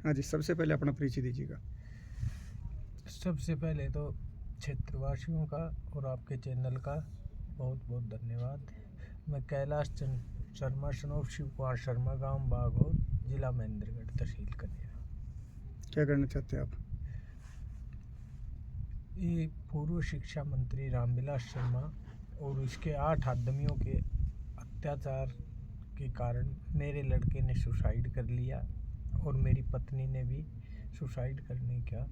हाँ जी, सबसे पहले अपना परिचय दीजिएगा। सबसे पहले तो क्षेत्रवासियों का और आपके चैनल का बहुत बहुत धन्यवाद। मैं कैलाश चंद शर्मा सनोफ शिव कुमार शर्मा, गांव बाघोर, जिला महेंद्रगढ़, तहसील कन्या। क्या करना चाहते हैं आप? ये पूर्व शिक्षा मंत्री रामविलास शर्मा और इसके 8 आदमियों के अत्याचार के कारण मेरे लड़के ने सुसाइड कर लिया और मेरी पत्नी ने भी सुसाइड करने का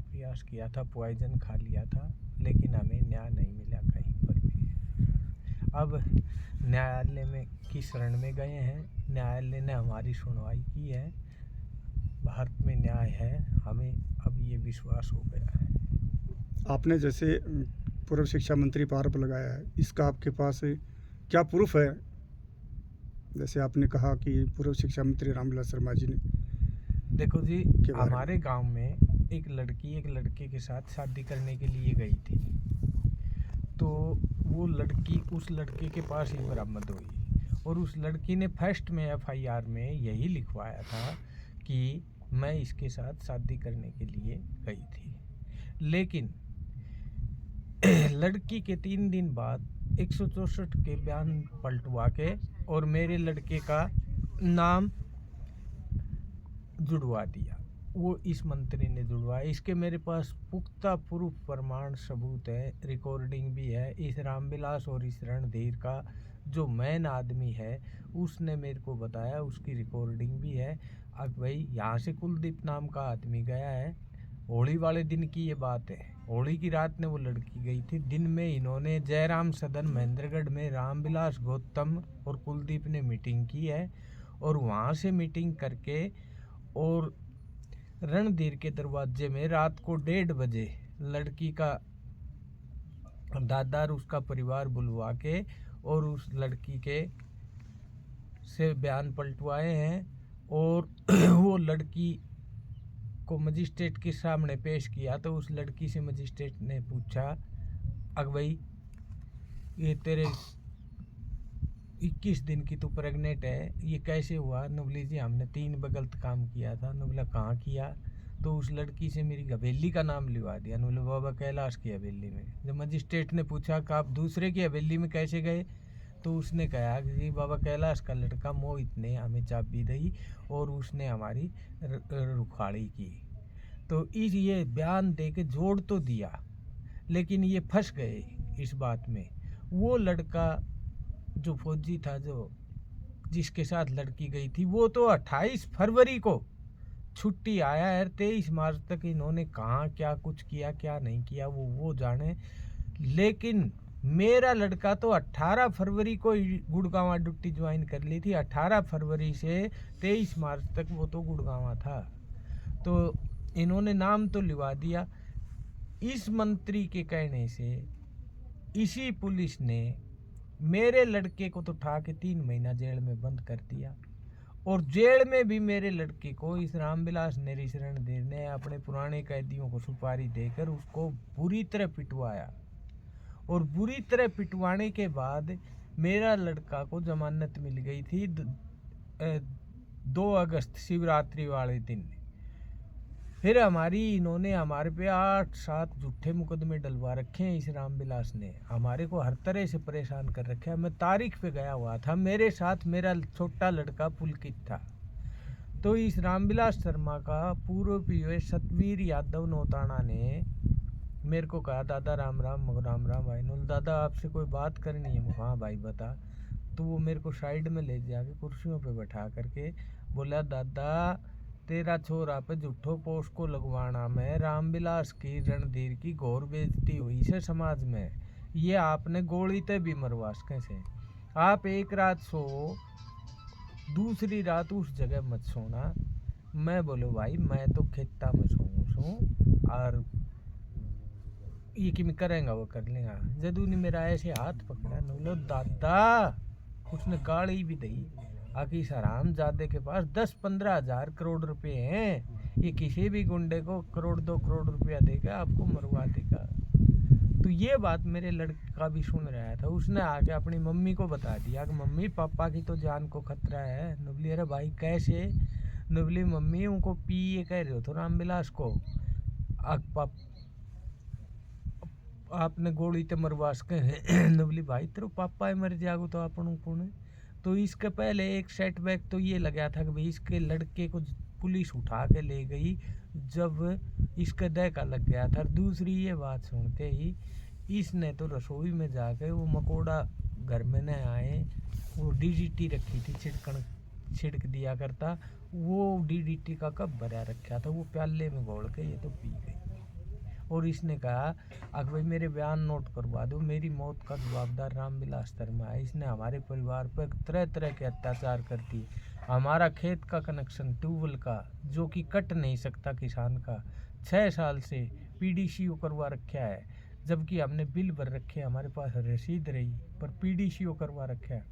प्रयास किया था, पॉइजन खा लिया था, लेकिन हमें न्याय नहीं मिला कहीं पर भी। अब न्यायालय में की शरण में गए हैं, न्यायालय ने हमारी सुनवाई की है, भारत में न्याय है, हमें अब ये विश्वास हो गया है। आपने जैसे पूर्व शिक्षा मंत्री पर आरोप लगाया है, इसका आपके पास क्या प्रूफ है? जैसे आपने कहा कि पूर्व शिक्षा मंत्री रामविलास शर्मा जी ने देखो जी, के बारे में हमारे गांव में एक लड़की एक लड़के के साथ शादी करने के लिए गई थी, तो वो लड़की उस लड़के के पास ही बरामद हुई और उस लड़की ने फर्स्ट में FIR में यही लिखवाया था कि मैं इसके साथ शादी करने के लिए गई थी। लेकिन लड़की के 3 दिन बाद 164 के बयान पलटवा के और मेरे लड़के का नाम जुड़वा दिया। वो इस मंत्री ने जुड़वाया। इसके मेरे पास पुख्ता प्रूफ प्रमाण सबूत है, रिकॉर्डिंग भी है। इस रामविलास और इस रणधीर का जो मैन आदमी है उसने मेरे को बताया, उसकी रिकॉर्डिंग भी है। अब भाई यहाँ से कुलदीप नाम का आदमी गया है, होली वाले दिन की ये बात है। होली की रात ने वो लड़की गई थी, दिन में इन्होंने जयराम सदन महेंद्रगढ़ में रामविलास, गौतम और कुलदीप ने मीटिंग की है और वहाँ से मीटिंग करके और रणधीर के दरवाजे में रात को 1:30 बजे लड़की का दादा और उसका परिवार बुलवा के और उस लड़की के से बयान पलटवाए हैं और वो लड़की को मजिस्ट्रेट के सामने पेश किया। तो उस लड़की से मजिस्ट्रेट ने पूछा, अग भाई ये तेरे 21 दिन की तो प्रेग्नेंट है, ये कैसे हुआ? नुबली जी हमने 3 गलत काम किया था। नुबला कहाँ किया? तो उस लड़की से मेरी हवेली का नाम लिवा दिया, नुबला बाबा कैलाश की हवेली में। जब मजिस्ट्रेट ने पूछा कि आप दूसरे की हवेली में कैसे गए, तो उसने कहा कि जी बाबा कैलाश का लड़का मोहित ने हमें चाबी दी और उसने हमारी रुखाड़ी की। तो इस ये बयान दे के जोड़ तो दिया, लेकिन ये फंस गए इस बात में। वो लड़का जो फौजी था, जो जिसके साथ लड़की गई थी, वो तो 28 फरवरी को छुट्टी आया है। 23 मार्च तक इन्होंने कहाँ क्या कुछ किया क्या नहीं किया वो जाने। लेकिन मेरा लड़का तो 18 फरवरी को गुड़गांव ड्यूटी ज्वाइन कर ली थी। 18 फरवरी से 23 मार्च तक वो तो गुड़गांव था। तो इन्होंने नाम तो लिवा दिया। इस मंत्री के कहने से इसी पुलिस ने मेरे लड़के को तो उठा के 3 महीना जेल में बंद कर दिया और जेल में भी मेरे लड़के को इस रामविलास रणधीर ने अपने पुराने कैदियों को सुपारी देकर उसको बुरी तरह पिटवाया और बुरी तरह पिटवाने के बाद मेरा लड़का को जमानत मिल गई थी 2 अगस्त शिवरात्रि वाले दिन। फिर इन्होंने हमारे पे 8-7 झूठे मुकदमे डलवा रखे हैं। इस रामविलास ने हमारे को हर तरह से परेशान कर रखा है। मैं तारीख पे गया हुआ था, मेरे साथ मेरा छोटा लड़का पुलकित था। तो इस रामविलास शर्मा का पूर्व PO सतवीर यादव नौताना ने मेरे को कहा, दादा राम राम भाई। नुल दादा आपसे कोई बात करनी है। हाँ भाई बता। तो वो मेरे को साइड में ले जाके कुर्सियों पे बैठा करके बोला, दादा तेरा छोरा पे झूठो पोस्ट को लगवाना में रामविलास की रणधीर की घोर बेइज्जती हुई से समाज में। ये आपने गोली ते भी मरवा कैसे? आप एक रात सो, दूसरी रात उस जगह मत सोना। मैं बोलो भाई मैं तो खेता में सो और ये कि मैं करेंगा वो कर लेगा। जदू ने मेरा ऐसे हाथ पकड़ा, बोलो दादा, उसने गाली भी दी आखिर सराम जादे के पास 10-15 हजार करोड़ रुपए हैं, ये किसी भी गुंडे को 1-2 करोड़ रुपया देगा, आपको मरवा देगा। तो ये बात मेरे लड़का भी सुन रहा था। उसने आके अपनी मम्मी को बता दिया कि मम्मी पापा की तो जान को खतरा है। नुबली अरे भाई कैसे? ने बोली मम्मी उनको पी ये कह रहे हो तो रामविलास को आपने गोली ते मरवास के ने बोली भाई तेरे पापा मर जागो तो अपन कौन। तो इसके पहले एक सेटबैक तो ये लगा था कि भाई इसके लड़के को पुलिस उठा के ले गई जब इसका दहका लग गया था। दूसरी ये बात सुनते ही इसने तो रसोई में जाके वो मकोड़ा घर में न आए, वो डीडीटी रखी थी छिड़क दिया करता, वो डीडीटी का कब भरा रखा था, वो प्याले में घोल के ये तो पी गई। और इसने कहा अगर भाई मेरे बयान नोट करवा दो, मेरी मौत का जवाबदार रामविलास शर्मा है। इसने हमारे परिवार पर तरह तरह के अत्याचार करती है। हमारा खेत का कनेक्शन ट्यूबवेल का जो कि कट नहीं सकता किसान का 6 साल से पीडीसीओ करवा रखा है, जबकि हमने बिल भर रखे, हमारे पास रसीद रही पर पीडीसीओ करवा रखा है।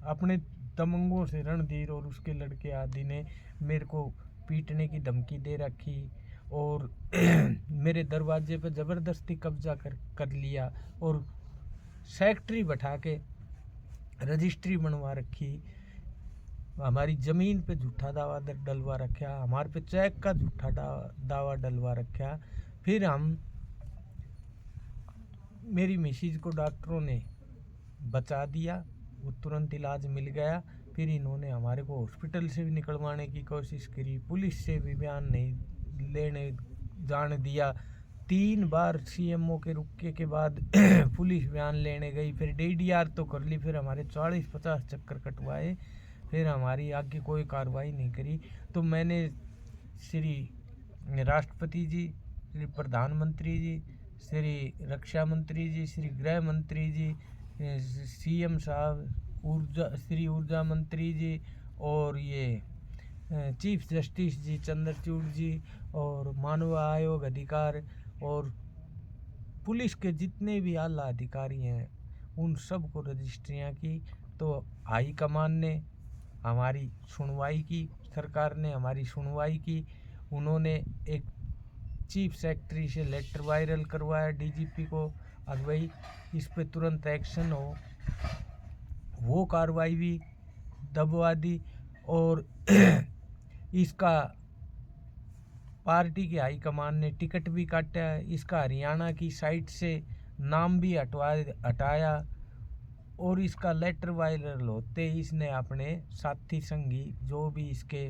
अपने दमंगों से रणधीर और उसके लड़के आदि ने मेरे को पीटने की धमकी दे रखी और मेरे दरवाजे पर ज़बरदस्ती कब्जा कर लिया और सेक्रेटरी बैठा के रजिस्ट्री बनवा रखी, हमारी ज़मीन पे झूठा दावा डलवा रखा, हमारे पे चेक का झूठा दावा डलवा रखा। फिर मेरी मिसेज को डॉक्टरों ने बचा दिया, वो तुरंत इलाज मिल गया। फिर इन्होंने हमारे को हॉस्पिटल से भी निकलवाने की कोशिश करी, पुलिस से भी बयान नहीं लेने जाने दिया। 3 बार सीएमओ के रुके के बाद पुलिस बयान लेने गई, फिर डीडीआर तो कर ली, फिर हमारे 40-50 चक्कर कटवाए, फिर हमारी आगे कोई कार्रवाई नहीं करी। तो मैंने श्री राष्ट्रपति जी, श्री प्रधानमंत्री जी, श्री रक्षा मंत्री जी, श्री गृह मंत्री जी, सीएम साहब, श्री ऊर्जा मंत्री जी और ये चीफ जस्टिस जी चंद्रचूड़ जी और मानव आयोग अधिकार और पुलिस के जितने भी आला अधिकारी हैं उन सब को रजिस्ट्रियाँ की। तो हाई कमान ने हमारी सुनवाई की, सरकार ने हमारी सुनवाई की। उन्होंने एक चीफ सेक्रेटरी से लेटर वायरल करवाया डीजीपी को, अब भाई इस पे तुरंत एक्शन हो, वो कार्रवाई भी दबवा दी। और इसका पार्टी की हाईकमान ने टिकट भी काटा है, इसका हरियाणा की साइट से नाम भी हटाया और इसका लेटर वायरल होते इसने अपने साथी संगी जो भी इसके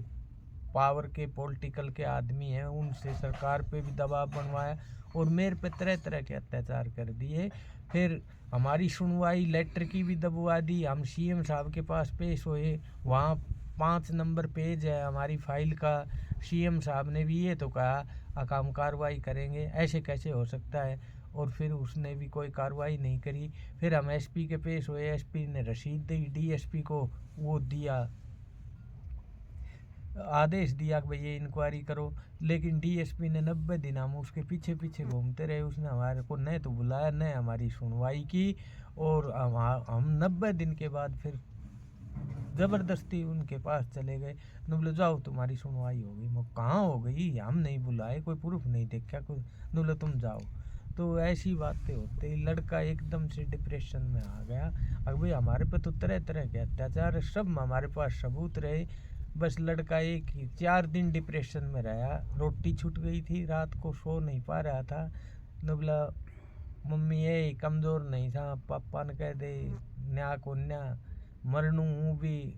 पावर के पॉलिटिकल के आदमी हैं उनसे सरकार पे भी दबाव बनवाया और मेरे पे तरह तरह के अत्याचार कर दिए। फिर हमारी सुनवाई लेटर की भी दबवा दी। हम सीएम साहब के पास पेश हुए, वहाँ 5 नंबर पेज है हमारी फाइल का। सीएम साहब ने भी ये तो कहा हम कार्रवाई करेंगे, ऐसे कैसे हो सकता है, और फिर उसने भी कोई कार्रवाई नहीं करी। फिर हम एसपी के पेश हुए, एसपी ने रसीद दी, डीएसपी को वो दिया, आदेश दिया कि भाई ये इंक्वायरी करो, लेकिन डीएसपी ने 90 दिन हम उसके पीछे पीछे घूमते रहे। उसने हमारे को न तो बुलाया न हमारी सुनवाई की और हम 90 दिन के बाद फिर ज़बरदस्ती उनके पास चले गए। न बोले जाओ तुम्हारी सुनवाई होगी। मैं कहाँ हो गई, हम नहीं बुलाए, कोई प्रूफ नहीं देखा, कोई न बोले तुम जाओ। तो ऐसी बातें होते ही लड़का एकदम से डिप्रेशन में आ गया। अब भाई हमारे पे तो तरह तरह के अत्याचार सब हमारे पास सबूत रहे, बस लड़का 4 दिन डिप्रेशन में रहा। रोटी छूट गई थी, रात को सो नहीं पा रहा था। न बोला मम्मी ये कमज़ोर नहीं था, पापा ने कह दे न्या को न्या मरनू हूँ भी,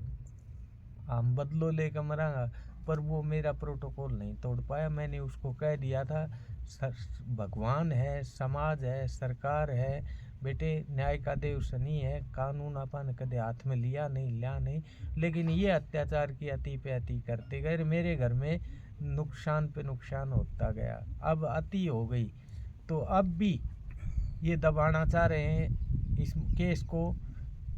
हम बदलो लेकर मरांगा, पर वो मेरा प्रोटोकॉल नहीं तोड़ पाया। मैंने उसको कह दिया था भगवान है, समाज है, सरकार है, बेटे न्याय का देव शनि है, कानून अपन कदे हाथ में लिया नहीं, लेकिन ये अत्याचार की अति पे अति करते गए, मेरे घर में नुकसान पे नुकसान होता गया। अब अति हो गई तो अब भी ये दबाना चाह रहे हैं इस केस को,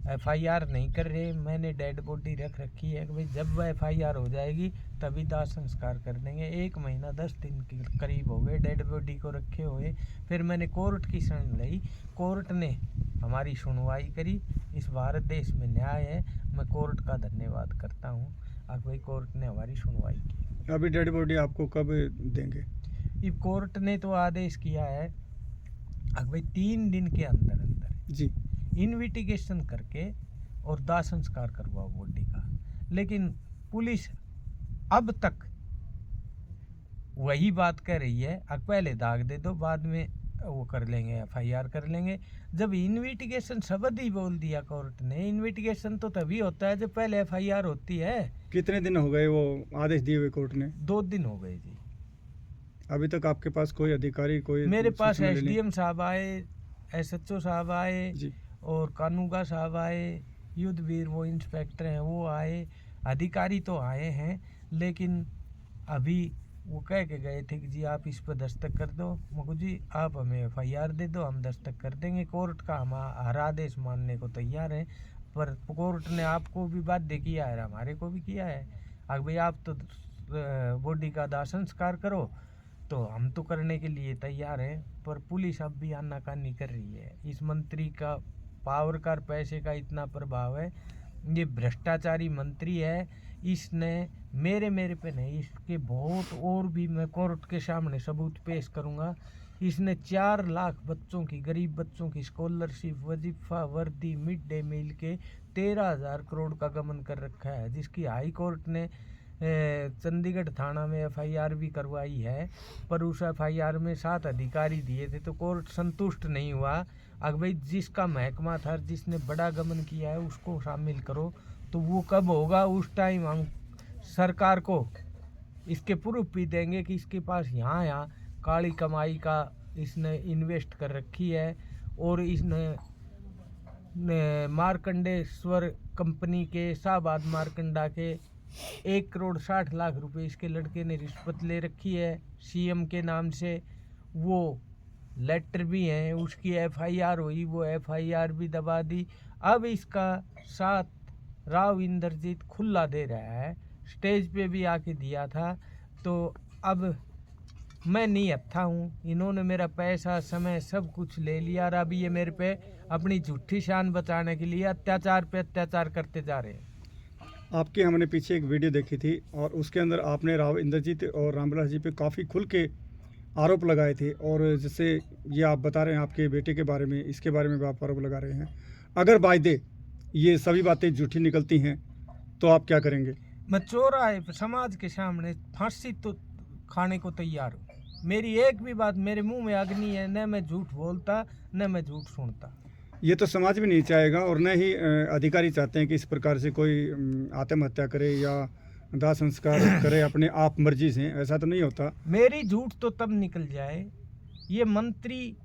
एफआईआर नहीं कर रहे। मैंने डेड बॉडी रख रखी है कि भाई जब वह एफआईआर हो जाएगी तभी दाह संस्कार कर देंगे। 1 महीना 10 दिन के करीब हो गए डेड बॉडी को रखे हुए। फिर मैंने कोर्ट की शरण ली, कोर्ट ने हमारी सुनवाई करी। इस भारत देश में न्याय है, मैं कोर्ट का धन्यवाद करता हूँ। अब भाई कोर्ट ने हमारी सुनवाई की। अभी डेड बॉडी आपको कब देंगे? इस कोर्ट ने तो आदेश किया है अब भाई 3 दिन के अंदर जी इन्वेस्टिगेशन करके और दाह संस्कार करवाओ बॉडी का। लेकिन पुलिस अब तक वही बात कह रही है, अब पहले दाग दे दो, बाद में वो कर लेंगे, एफआईआर कर लेंगे। जब इन्वेस्टिगेशन शब्द ही बोल दिया कोर्ट ने, इन्वेस्टिगेशन तो तभी होता है जब पहले एफआईआर होती है। कितने दिन हो गए वो आदेश दिए हुए कोर्ट ने? 2 दिन हो गए जी। अभी तक आपके पास कोई अधिकारी, कोई मेरे पास सूचना लेने- एसडीएम साहब आए, एसएचओ साहब आए जी, और कानूगा साहब आए, युद्धवीर वो इंस्पेक्टर हैं वो आए, अधिकारी तो आए हैं, लेकिन अभी वो कह के गए थे कि जी आप इस पर दस्तखत कर दो। मगर जी आप हमें एफआईआर दे दो, हम दस्तखत कर देंगे। कोर्ट का हम हर आदेश मानने को तैयार हैं, पर कोर्ट ने आपको भी बाध्य किया है, हमारे को भी किया है। अगर भाई आप तो बॉडी का दाह संस्कार करो, तो हम तो करने के लिए तैयार हैं, पर पुलिस अब भी आनाकानी कर रही है। इस मंत्री का पावर का पैसे का इतना प्रभाव है, ये भ्रष्टाचारी मंत्री है। इसने मेरे पे नहीं, इसके बहुत और भी मैं कोर्ट के सामने सबूत पेश करूंगा। इसने 4 लाख बच्चों की, गरीब बच्चों की स्कॉलरशिप, वजीफा, वर्दी, मिड डे मील के 13,000 करोड़ का गबन कर रखा है, जिसकी हाई कोर्ट ने चंडीगढ़ थाना में एफआईआर भी करवाई है। पर उस एफआईआर में 7 अधिकारी दिए थे, तो कोर्ट संतुष्ट नहीं हुआ। अगर भाई जिसका महकमा था, जिसने बड़ा गबन किया है, उसको शामिल करो, तो वो कब होगा? उस टाइम हम सरकार को इसके प्रूफ भी देंगे कि इसके पास यहाँ काली कमाई का इसने इन्वेस्ट कर रखी है। और इसने मार्कंडेश्वर कंपनी के, शाहबाद मार्कंडा के 1,60,00,000 रुपए इसके लड़के ने रिश्वत ले रखी है सीएम के नाम से। वो लेटर भी हैं, उसकी एफआईआर हुई, वो एफआईआर भी दबा दी। अब इसका साथ राव इंद्रजीत खुला दे रहा है, स्टेज पे भी आके दिया था। तो अब मैं नहीं अच्छा हूँ, इन्होंने मेरा पैसा, समय सब कुछ ले लिया, और अब ये मेरे पे अपनी झूठी शान बचाने के लिए अत्याचार पे अत्याचार करते जा रहे हैं। आपकी हमने पीछे एक वीडियो देखी थी और उसके अंदर आपने राव इंद्रजीत और रामविलास जी पे काफ़ी खुल के आरोप लगाए थे। और जैसे ये आप बता रहे हैं आपके बेटे के बारे में, इसके बारे में भी आप आरोप लगा रहे हैं। अगर बाय दे ये सभी बातें झूठी निकलती हैं तो आप क्या करेंगे? मैं चौराहे पे समाज के सामने फांसी तो खाने को तैयार हूँ। मेरी एक भी बात, मेरे मुंह में अग्नि है, न मैं झूठ बोलता न मैं झूठ सुनता। ये तो समाज भी नहीं चाहेगा और न ही अधिकारी चाहते हैं कि इस प्रकार से कोई आत्महत्या करे या दाह संस्कार करे अपने आप मर्जी से। ऐसा तो नहीं होता। मेरी झूठ तो तब निकल जाए, ये मंत्री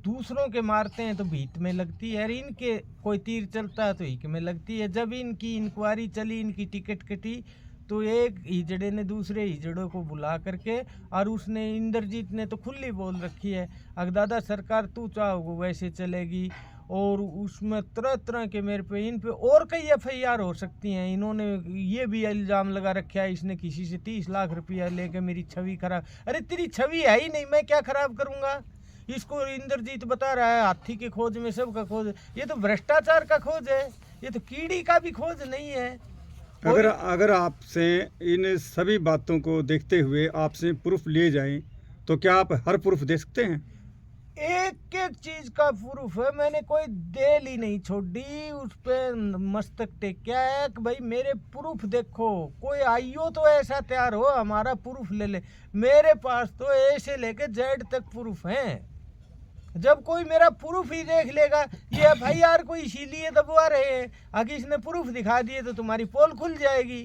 दूसरों के मारते हैं तो भीत में लगती है, और इनके कोई तीर चलता है तो हिक में लगती है। जब इनकी इंक्वायरी चली, इनकी टिकट कटी, तो एक हिजड़े ने दूसरे हिजड़ों को बुला करके, और उसने इंद्रजीत ने तो खुली बोल रखी है, अगर दादा सरकार तू चाहो वैसे चलेगी। और उसमें तरह तरह के मेरे पे, इन पे और कई एफआईआर हो सकती हैं। इन्होंने ये भी इल्ज़ाम लगा रखा है, इसने किसी से 30 लाख रुपया लेके मेरी छवि खराब। अरे तेरी छवि है ही नहीं, मैं क्या खराब करूँगा? इसको इंद्रजीत बता रहा है हाथी के खोज में सबका खोज। ये तो भ्रष्टाचार का खोज है, ये तो कीड़ी का भी खोज नहीं है। अगर आपसे इन सभी बातों को देखते हुए आपसे प्रूफ लिए जाएं तो क्या आप हर प्रूफ दे सकते हैं? एक एक चीज का प्रूफ है, मैंने कोई देल ही नहीं छोड़ी, उस पे मस्तक टेक्या है कि भाई मेरे प्रूफ देखो। कोई आईओ तो ऐसा तैयार हो हमारा प्रूफ ले ले। मेरे पास तो ए से लेके जेड तक प्रूफ हैं। जब कोई मेरा प्रूफ ही देख लेगा, ये एफआईआर को इसीलिए दबवा रहे हैं, आगे इसने प्रूफ दिखा दिए तो तुम्हारी पोल खुल जाएगी।